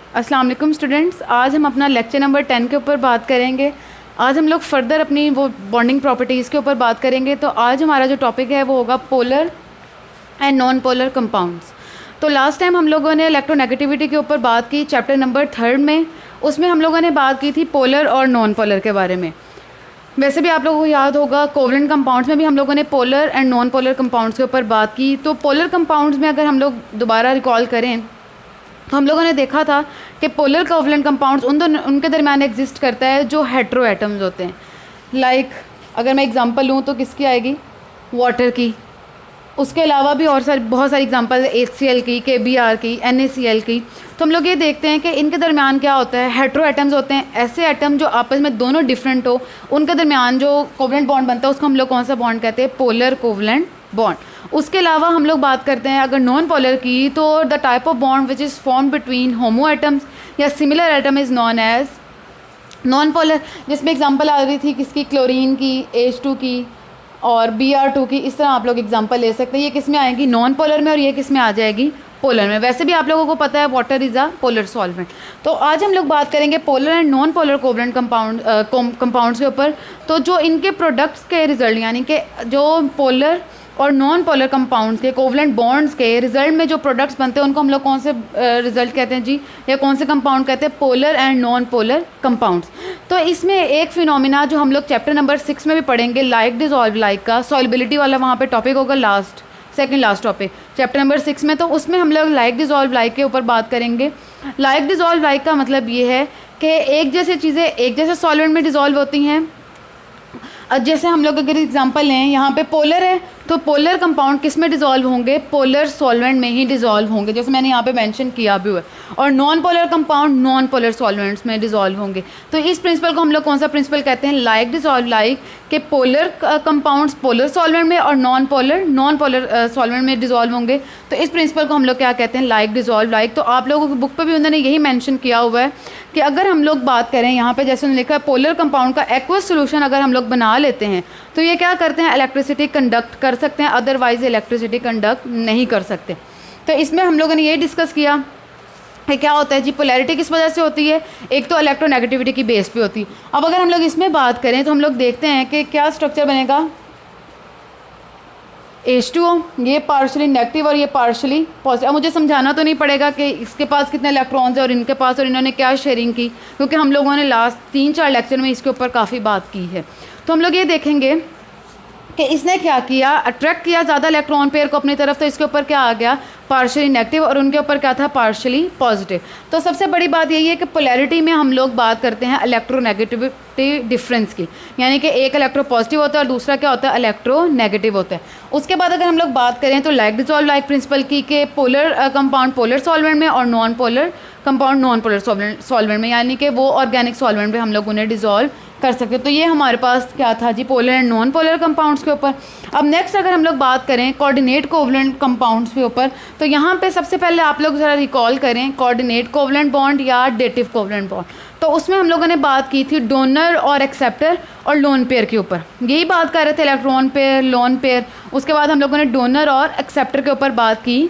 अस्सलाम वालेकुम स्टूडेंट्स, आज हम अपना लेक्चर नंबर 10 के ऊपर बात करेंगे। आज हम लोग फर्दर अपनी वो बॉन्डिंग प्रॉपर्टीज़ के ऊपर बात करेंगे। तो आज हमारा जो टॉपिक है वो होगा polar and non polar compounds. तो लास्ट टाइम हम लोगों ने इलेक्ट्रोनेगेटिविटी के ऊपर बात की चैप्टर नंबर 3 में। उसमें हम लोगों ने बात की थी पोलर और नॉन पोलर के बारे में। वैसे भी आप लोगों को याद होगा कोवलेंट कंपाउंड्स में भी हम लोगों ने polar and non polar compounds के ऊपर बात की। तो पोलर कंपाउंड्स में अगर हम लोग दोबारा रिकॉल करें तो हम लोगों ने देखा था कि पोलर कोवलेंट कंपाउंड्स उनके दरमियान एग्जिस्ट करता है जो हेट्रो एटम्स होते हैं। लाइक अगर मैं एग्जांपल लूँ तो किसकी आएगी, वाटर की। उसके अलावा भी और बहुत सारी एग्जांपल है, HCl की, KBr की, NaCl की। तो हम लोग ये देखते हैं कि इनके दरमियान क्या होता है, हेट्रो एटम्स होते हैं। ऐसे एटम जो आपस में दोनों डिफरेंट हो, उनके दरमियान जो कोवलेंट बॉन्ड बनता है उसको हम लोग कौन सा बॉन्ड कहते हैं, पोलर कोवलेंट बॉन्ड। उसके अलावा हम लोग बात करते हैं अगर नॉन पोलर की, तो the type of bond which is form between homo atoms या similar atom is non as non polar. जिसमें एग्जांपल आ रही थी किसकी, क्लोरीन की, H2 की और Br2 की। इस तरह आप लोग एग्जांपल ले सकते हैं। ये किस में आएगी, नॉन पोलर में, और ये किस में आ जाएगी, पोलर में। वैसे भी आप लोगों को पता है water is a polar solvent. तो आज हम लोग बात करेंगे polar and non polar covalent compounds के ऊपर। तो जो इनके प्रोडक्ट्स के रिजल्ट, यानी कि जो पोलर और नॉन पोलर कंपाउंड्स के कोवलेंट बॉन्ड्स के रिजल्ट में जो प्रोडक्ट्स बनते हैं उनको हम लोग कौन से रिजल्ट कहते हैं जी, या कौन से कंपाउंड कहते हैं, polar and non polar compounds. तो इसमें एक फिनोमिना जो हम लोग चैप्टर नंबर 6 में भी पढ़ेंगे, लाइक डिजॉल्व लाइक का सॉल्युबिलिटी वाला वहाँ पे टॉपिक होगा, second last topic chapter number 6 में। तो उसमें हम लोग लाइक डिजॉल्व लाइक के ऊपर बात करेंगे। लाइक डिजॉल्व लाइक का मतलब ये है कि एक जैसे चीज़ें एक जैसे सॉल्वेंट में डिजॉल्व होती हैं। जैसे हम लोग अगर एग्जांपल लें, यहाँ पे पोलर है तो पोलर कंपाउंड किस में डिजॉल्व होंगे, पोलर सॉल्वेंट में ही डिजॉल्व होंगे, जैसे मैंने यहाँ पे मेंशन किया भी हुआ है। और non polar compound non polar solvents में डिजॉल्व होंगे। तो इस प्रिंसिपल को हम लोग कौन सा प्रिंसिपल कहते हैं, लाइक डिजॉल्व लाइक, के पोलर कंपाउंड्स पोलर सॉल्वेंट में और नॉन पोलर सॉल्वेंट में डिजॉल्व होंगे। तो इस प्रिंसिपल को हम लोग क्या कहते हैं, लाइक डिजॉल्व लाइक। तो आप लोगों की बुक पर भी उन्होंने यही मैंशन किया हुआ है कि अगर हम लोग बात करें यहाँ पे, जैसे उन्होंने लिखा है पोलर कंपाउंड का एक्वस सोल्यूशन अगर हम लोग बना लेते हैं तो ये क्या करते हैं, इलेक्ट्रिसिटी कंडक्ट कर सकते हैं, अदरवाइज इलेक्ट्रिसिटी कंडक्ट नहीं कर सकते। तो इसमें हम लोगों ने ये डिस्कस किया कि क्या होता है जी, पोलैरिटी किस वजह से होती है, एक तो इलेक्ट्रोनेगेटिविटी की बेस पे होती है। अब अगर हम लोग इसमें बात करें तो हम लोग देखते हैं कि क्या स्ट्रक्चर बनेगा, H2O, ये पार्शली नेगेटिव और ये पार्शली पॉजिटिव। अब मुझे समझाना तो नहीं पड़ेगा कि इसके पास कितने इलेक्ट्रॉन्स हैं और इनके पास, और इन्होंने क्या शेयरिंग की, क्योंकि हम लोगों ने लास्ट 3-4 लेक्चर में इसके ऊपर काफ़ी बात की है। तो हम लोग ये देखेंगे कि इसने क्या किया, अट्रैक्ट किया ज़्यादा इलेक्ट्रॉन पेयर को अपनी तरफ। तो इसके ऊपर क्या आ गया, पार्शली नेगेटिव, और उनके ऊपर क्या था, पार्शली पॉजिटिव। तो सबसे बड़ी बात यही है कि पोलैरिटी में हम लोग बात करते हैं इलेक्ट्रोनेगेटिविटी डिफरेंस की, यानी कि एक इलेक्ट्रो पॉजिटिव होता है और दूसरा क्या होता है, इलेक्ट्रो नेगेटिव होता है। उसके बाद अगर हम लोग बात करें तो लाइक डिजॉल्व लाइक प्रिंसिपल की, कि पोलर कंपाउंड पोलर सॉल्वेंट में और non polar compound non polar solvent में, यानी कि वो ऑर्गेनिक सॉल्वेंट में हम लोग उन्हें डिजॉल्व कर सकते। तो ये हमारे पास क्या था जी, polar and non polar compounds के ऊपर। अब नेक्स्ट अगर हम लोग बात करें कोऑर्डिनेट कोवलेंट कंपाउंड्स के ऊपर, तो यहाँ पे सबसे पहले आप लोग ज़रा रिकॉल करें कोऑर्डिनेट कोवलेंट बॉन्ड या डेटिव कोवलेंट बॉन्ड। तो उसमें हम लोगों ने बात की थी डोनर और एक्सेप्टर और लोन पेयर के ऊपर, यही बात कर रहे थे, इलेक्ट्रॉन पेयर, लोन पेयर। उसके बाद हम लोगों ने डोनर और एक्सेप्टर के ऊपर बात की।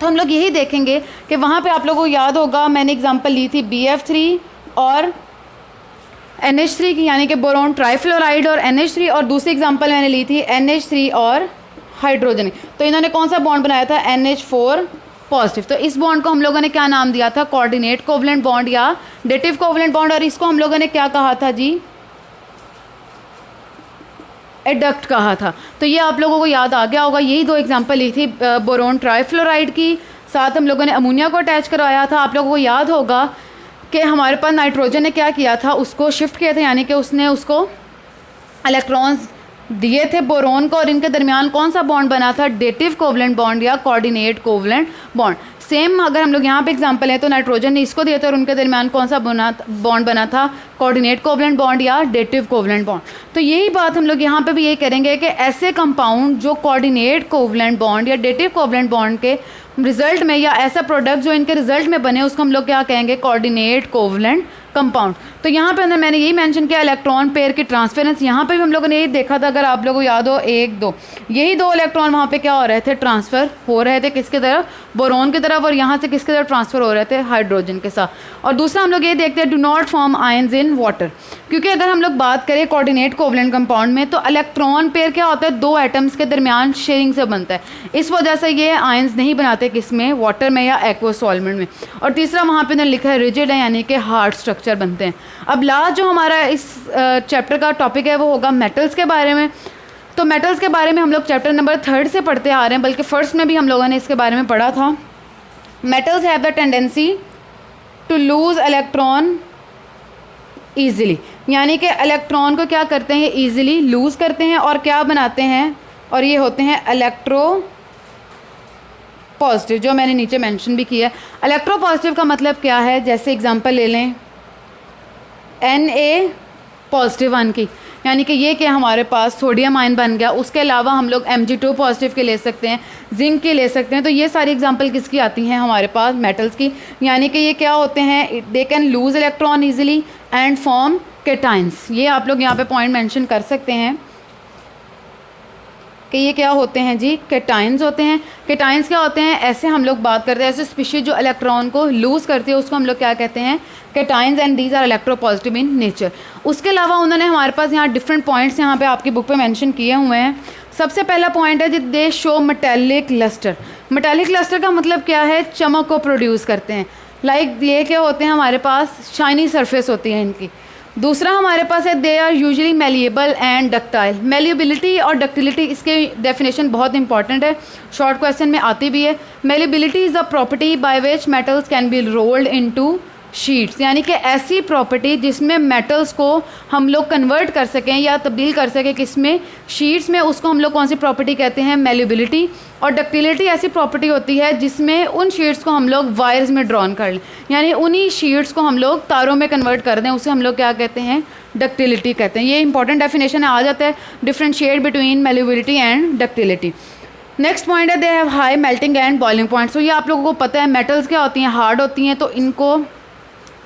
तो हम लोग यही देखेंगे कि वहाँ पे आप लोगों को याद होगा मैंने एग्जांपल ली थी BF3 और NH3 की, यानी कि बोरोन ट्राइफ्लोराइड और NH3, और दूसरी एग्जांपल मैंने ली थी NH3 और हाइड्रोजन। तो इन्होंने कौन सा बॉन्ड बनाया था, NH4 पॉजिटिव। तो इस बॉन्ड को हम लोगों ने क्या नाम दिया था, कोऑर्डिनेट कोवलेंट बॉन्ड या डेटिव कोवलेंट बॉन्ड। और इसको हम लोगों ने क्या कहा था जी, एडक्ट कहा था। तो ये आप लोगों को याद आ गया होगा। यही 2 एग्जांपल ली थी बोरोन ट्राइफ्लोराइड की, साथ हम लोगों ने अमोनिया को अटैच करवाया था। आप लोगों को याद होगा कि हमारे पास नाइट्रोजन ने क्या किया था, उसको शिफ्ट किया था, यानी कि उसने उसको इलेक्ट्रॉन्स दिए थे बोरोन को, और इनके दरमियान कौन सा बॉन्ड बना था, डेटिव कोवलेंट बॉन्ड या कोऑर्डिनेट कोवलेंट बॉन्ड। सेम अगर हम लोग यहाँ पे एग्जांपल है तो नाइट्रोजन ने इसको दिया था और उनके दरमियान कौन सा बॉन्ड बना था, कोऑर्डिनेट कोवलेंट बॉन्ड या डेटिव कोवलेंट बॉन्ड। तो यही बात हम लोग यहाँ पे भी यही करेंगे कि ऐसे कंपाउंड जो कोऑर्डिनेट कोवलेंट बॉन्ड या डेटिव कोवलेंट बॉन्ड के रिजल्ट में, या ऐसा प्रोडक्ट जो इनके रिजल्ट में बने, उसको हम लोग क्या कहेंगे, कोऑर्डिनेट कोवलेंट कंपाउंड। तो यहाँ पे मैंने यही मेंशन किया इलेक्ट्रॉन पेयर की ट्रांसफरेंस। यहाँ पे भी हम लोगों ने यही देखा था, अगर आप लोगों को याद हो, 1 2 यही 2 इलेक्ट्रॉन वहाँ पे क्या हो रहे थे, ट्रांसफ़र हो रहे थे किसकी तरफ, बोरोन की तरफ, और यहाँ से किसके तरफ ट्रांसफ़र हो रहे थे, हाइड्रोजन के साथ। और दूसरा हम लोग ये देखते हैं, do not form ions in water, क्योंकि अगर हम लोग बात करें कोऑर्डिनेट कोवलेंट कंपाउंड में तो इलेक्ट्रॉन पेयर क्या होता है, दो एटम्स के दरमियान शेयरिंग से बनता है, इस वजह से ये आयंस नहीं बनाते किस में, वाटर में या एक्वस सॉल्वेंट में। और तीसरा वहाँ पे उन्होंने लिखा है रिजिड है, यानी कि हार्ड स्ट्रक्चर बनते हैं। अब लास्ट जो हमारा इस चैप्टर का टॉपिक है वो होगा मेटल्स के बारे में। तो मेटल्स के बारे में हम लोग चैप्टर नंबर 3 से पढ़ते आ रहे हैं, बल्कि फर्स्ट में भी हम लोगों ने इसके बारे में पढ़ा था। Metals have the tendency to lose electron easily, यानी कि इलेक्ट्रॉन को क्या करते हैं, ईजिली लूज़ करते हैं और क्या बनाते हैं, और ये होते हैं इलेक्ट्रो पॉजिटिव, जो मैंने नीचे मेंशन भी किया है। इलेक्ट्रो पॉजिटिव का मतलब क्या है, जैसे एग्जांपल ले लें Na पॉजिटिव वन की, यानी कि ये क्या हमारे पास सोडियम आयन बन गया। उसके अलावा हम लोग Mg2 पॉजिटिव के ले सकते हैं, जिंक के ले सकते हैं। तो ये सारी एग्जांपल किसकी आती हैं हमारे पास, मेटल्स की, यानी कि ये क्या होते हैं, they can lose electron easily and form cations. ये आप लोग यहाँ पे पॉइंट मेंशन कर सकते हैं कि ये क्या होते हैं जी, केटाइंस होते हैं। केटाइंस क्या होते हैं, ऐसे हम लोग बात करते हैं, ऐसे स्पीशीज जो इलेक्ट्रॉन को लूज़ करती है उसको हम लोग क्या कहते हैं, cations, and these are electropositive in nature. उसके अलावा उन्होंने हमारे पास यहाँ डिफरेंट पॉइंट्स यहाँ पे आपकी बुक पे मेंशन किए हुए हैं। सबसे पहला पॉइंट है जी, they show metallic lustre. Metallic lustre का मतलब क्या है, चमक को प्रोड्यूस करते हैं। लाइक ये क्या होते हैं हमारे पास, शाइनी सरफेस होती है इनकी। दूसरा हमारे पास है, they are usually malleable and ductile. Malleability और डक्टिलिटी, इसके डेफिनेशन बहुत इंपॉर्टेंट है, शॉर्ट क्वेश्चन में आती भी है। Malleability is the property by which metals can be rolled into sheets, यानी कि ऐसी प्रॉपर्टी जिसमें मेटल्स को हम लोग कन्वर्ट कर सकें या तब्दील कर सकें किसमें, शीट्स में, उसको हम लोग कौन सी प्रॉपर्टी कहते हैं, मेलिएबिलिटी। और डक्टिलिटी ऐसी प्रॉपर्टी होती है जिसमें उन शीट्स को हम लोग वायर्स में ड्रॉन कर लें, यानी उन्हीं शीट्स को हम लोग तारों में कन्वर्ट कर दें, उसे हम लोग क्या कहते हैं, डक्टिलिटी कहते हैं। ये इंपॉर्टेंट डेफिनेशन आ जाता है, differentiate between malleability and ductility. Next point है, they have high melting and boiling point. तो ये आप लोगों को पता है, मेटल्स क्या होती हैं, हार्ड होती हैं, तो इनको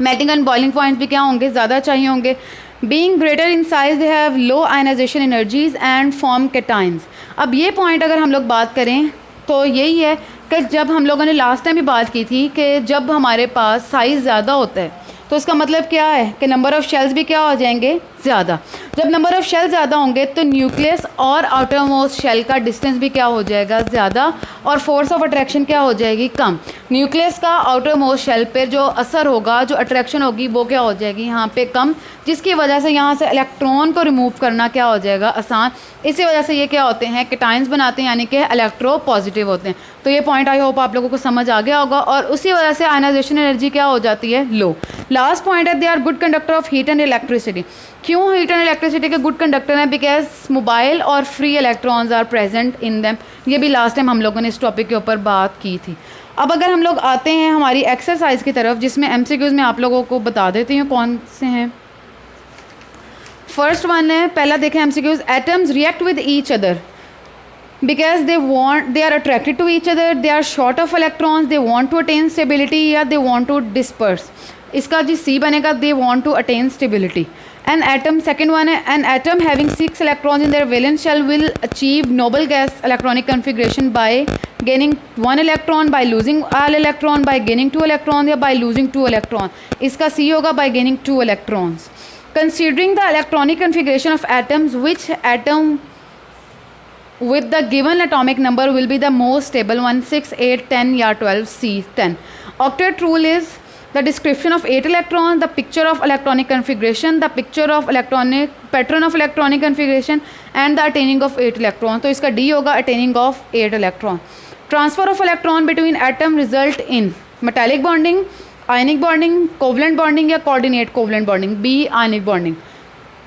मेल्टिंग एंड बॉइलिंग पॉइंट्स भी क्या होंगे, ज़्यादा चाहिए होंगे। Being greater in size they have low ionization energies and form cations. अब ये पॉइंट अगर हम लोग बात करें तो यही है कि जब हम लोगों ने लास्ट टाइम भी बात की थी कि जब हमारे पास साइज़ ज़्यादा होता है तो इसका मतलब क्या है कि नंबर ऑफ़ शेल्स भी क्या हो जाएंगे, ज़्यादा। जब नंबर ऑफ़ शेल ज़्यादा होंगे तो न्यूक्लियस और आउटर मोस्ट शेल का डिस्टेंस भी क्या हो जाएगा, ज़्यादा, और फोर्स ऑफ अट्रैक्शन क्या हो जाएगी, कम। न्यूक्लियस का आउटर मोस्ट शेल पर जो असर होगा, जो अट्रैक्शन होगी, वो क्या हो जाएगी यहाँ पे कम, जिसकी वजह से यहाँ से इलेक्ट्रॉन को रिमूव करना क्या हो जाएगा, आसान। इसी वजह से ये क्या होते हैं, केटाइंस बनाते हैं, यानी कि इलेक्ट्रो पॉजिटिव होते हैं। तो ये पॉइंट आई होप आप लोगों को समझ आ गया होगा, और उसी वजह से आयनाइजेशन एनर्जी क्या हो जाती है, लो। लास्ट पॉइंट है, they are good conductor of heat and electricity. क्यों हीट एंड इलेक्ट्रिसिटी के गुड कंडक्टर हैं, बिकॉज मोबाइल और free electrons are present in them. ये भी लास्ट टाइम हम लोगों ने इस टॉपिक के ऊपर बात की थी। अब अगर हम लोग आते हैं हमारी एक्सरसाइज की तरफ, जिसमें MCQs में आप लोगों को बता देती हूँ कौन से हैं। फर्स्ट वन है, पहला देखें MCQs, atoms react with each other because they are attracted to each other, they are short of electrons, they want to attain stability या they want to disperse। इसका जी C बनेगा, they want to attain stability। An atom, second one है, an atom having 6 electrons in their valence shell will achieve noble gas electronic configuration by gaining 1 electron, by losing all electron, by gaining 2 electrons या by losing 2 electron। इसका C होगा by gaining 2 electrons। Considering the electronic configuration of atoms, which atom with the given atomic number will be the most stable one, 6, 8, 10 या 12, C 10। Octet rule is the description of 8 electrons, the picture of electronic configuration, the picture of electronic pattern of electronic configuration and the attaining of 8 electrons। तो इसका D होगा attaining of 8 electron। Transfer of electron between atom result in metallic bonding, ionic bonding, covalent bonding या coordinate covalent bonding, B ionic bonding।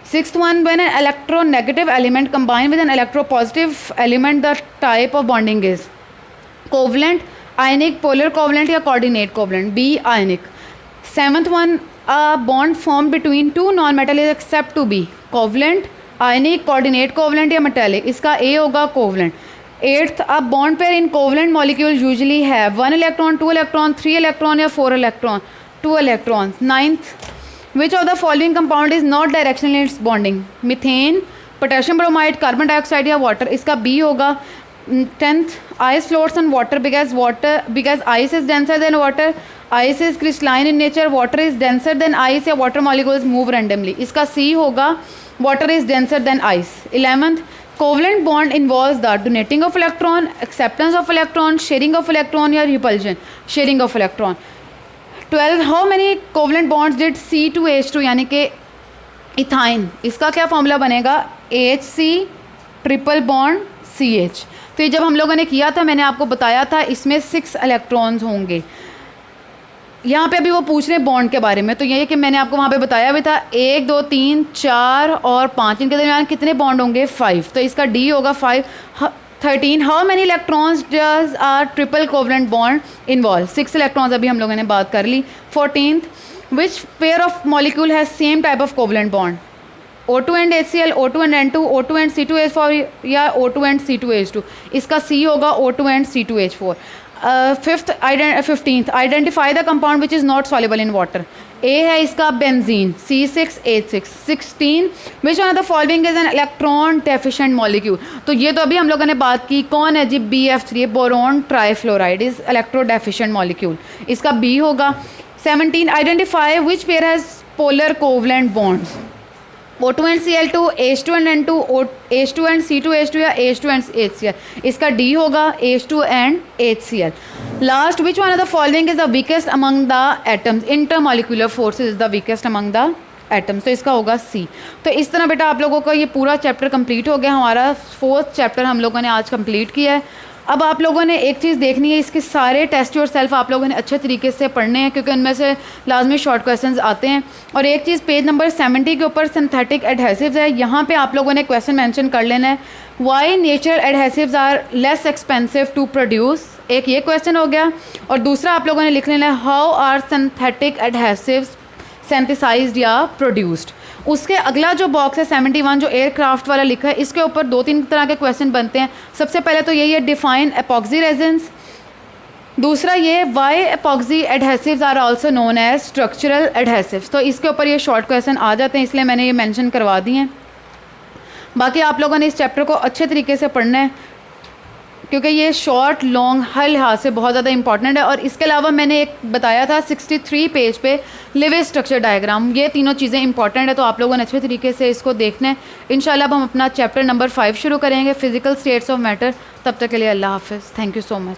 Sixth one, when an electronegative element combined with an electropositive element, the type of bonding is covalent, ionic, polar covalent या coordinate covalent, B ionic। Seventh one, a bond formed between two non-metal is accept to be covalent, ionic, coordinate covalent या metallic। इसका A होगा covalent। Eighth, a bond pair in covalent molecules usually have 1 electron, 2 electron, 3 electron या 4 electron, 2 electrons। Ninth, which of the following compound is not directional in its bonding, methane, potassium bromide, carbon dioxide या water। इसका B होगा 10th, ice floats on water because ice is denser than water. Ice is crystalline in nature, water is denser than ice, या water molecules move randomly. इसका C होगा, water is denser than ice. 11th, covalent bond involves the donating of electron, acceptance of electron, sharing of electron या repulsion, sharing of electron. 12th, how many covalent bonds did C2H2 यानी कि ethyne, इसका क्या formula बनेगा, HC triple bond CH. तो ये जब हम लोगों ने किया था मैंने आपको बताया था इसमें 6 इलेक्ट्रॉन्स होंगे. यहाँ पे अभी वो पूछ रहे हैं बॉन्ड के बारे में, तो ये कि मैंने आपको वहाँ पे बताया भी था 1 2 3 4 और 5, इनके दरमियान कितने बॉन्ड होंगे, 5. तो इसका D होगा 5. 13, how many electrons does R triple covalent bond involve, 6 electrons अभी हम लोगों ने बात कर ली. 14th, which pair of molecule has same type of covalent bond, O2 and HCl, O2 and N2, O2 and C2H4 या O2 and C2H2. इसका C होगा O2 and C2H4. 15th, identify the compound which is not soluble in water. A है इसका benzene, C6H6. 16, which one of the following is an electron deficient molecule. तो ये तो अभी हम लोगों ने बात की, कौन है जी, BF3, boron trifluoride is electro deficient molecule, इसका B होगा. 17, identify which pair has polar covalent bonds, O2 and Cl2, H2 and N2, H2 and C2H2 या H2 एंड HCl, इसका D होगा H2 and HCl. Last, which one of the following is the weakest among the atoms, intermolecular forces is the weakest among the atoms, तो इसका होगा C. तो इस तरह बेटा आप लोगों का ये पूरा चैप्टर कंप्लीट हो गया. हमारा 4th चैप्टर हम लोगों ने आज कंप्लीट किया है. अब आप लोगों ने एक चीज़ देखनी है, इसके सारे टेस्ट योर सेल्फ आप लोगों ने अच्छे तरीके से पढ़ने हैं क्योंकि उनमें से लाजमी शॉर्ट क्वेश्चंस आते हैं. और एक चीज़ पेज नंबर 70 के ऊपर सिंथेटिक एडहेसिव्स है, यहाँ पे आप लोगों ने क्वेश्चन मेंशन कर लेना है, why natural adhesives are less expensive to produce, एक ये क्वेश्चन हो गया. और दूसरा आप लोगों ने लिख लेना है, हाउ आर सिंथेटिक एडहेसिव्स सेंथिसाइज्ड या प्रोड्यूस्ड. उसके अगला जो बॉक्स है 71 जो एयरक्राफ्ट वाला लिखा है, इसके ऊपर 2-3 तरह के क्वेश्चन बनते हैं. सबसे पहले तो यही है, डिफाइन एपॉक्सी रेजिन्स. दूसरा ये, why epoxy adhesives are also known as structural adhesives. तो इसके ऊपर ये शॉर्ट क्वेश्चन आ जाते हैं, इसलिए मैंने ये मेंशन करवा दिए हैं. बाकी आप लोगों ने इस चैप्टर को अच्छे तरीके से पढ़ना है क्योंकि ये शॉर्ट लॉन्ग हर लिहाज से बहुत ज़्यादा इंपॉर्टेंट है. और इसके अलावा मैंने एक बताया था 63 पेज पे लिविज स्ट्रक्चर डायग्राम, ये तीनों चीज़ें इंपॉर्टेंट है, तो आप लोगों ने अच्छे तरीके से इसको देखना है. इंशाल्लाह अब हम अपना चैप्टर नंबर 5 शुरू करेंगे, फिजिकल स्टेट्स ऑफ मैटर. तब तक के लिए अल्लाह हाफिज़. Thank you so much.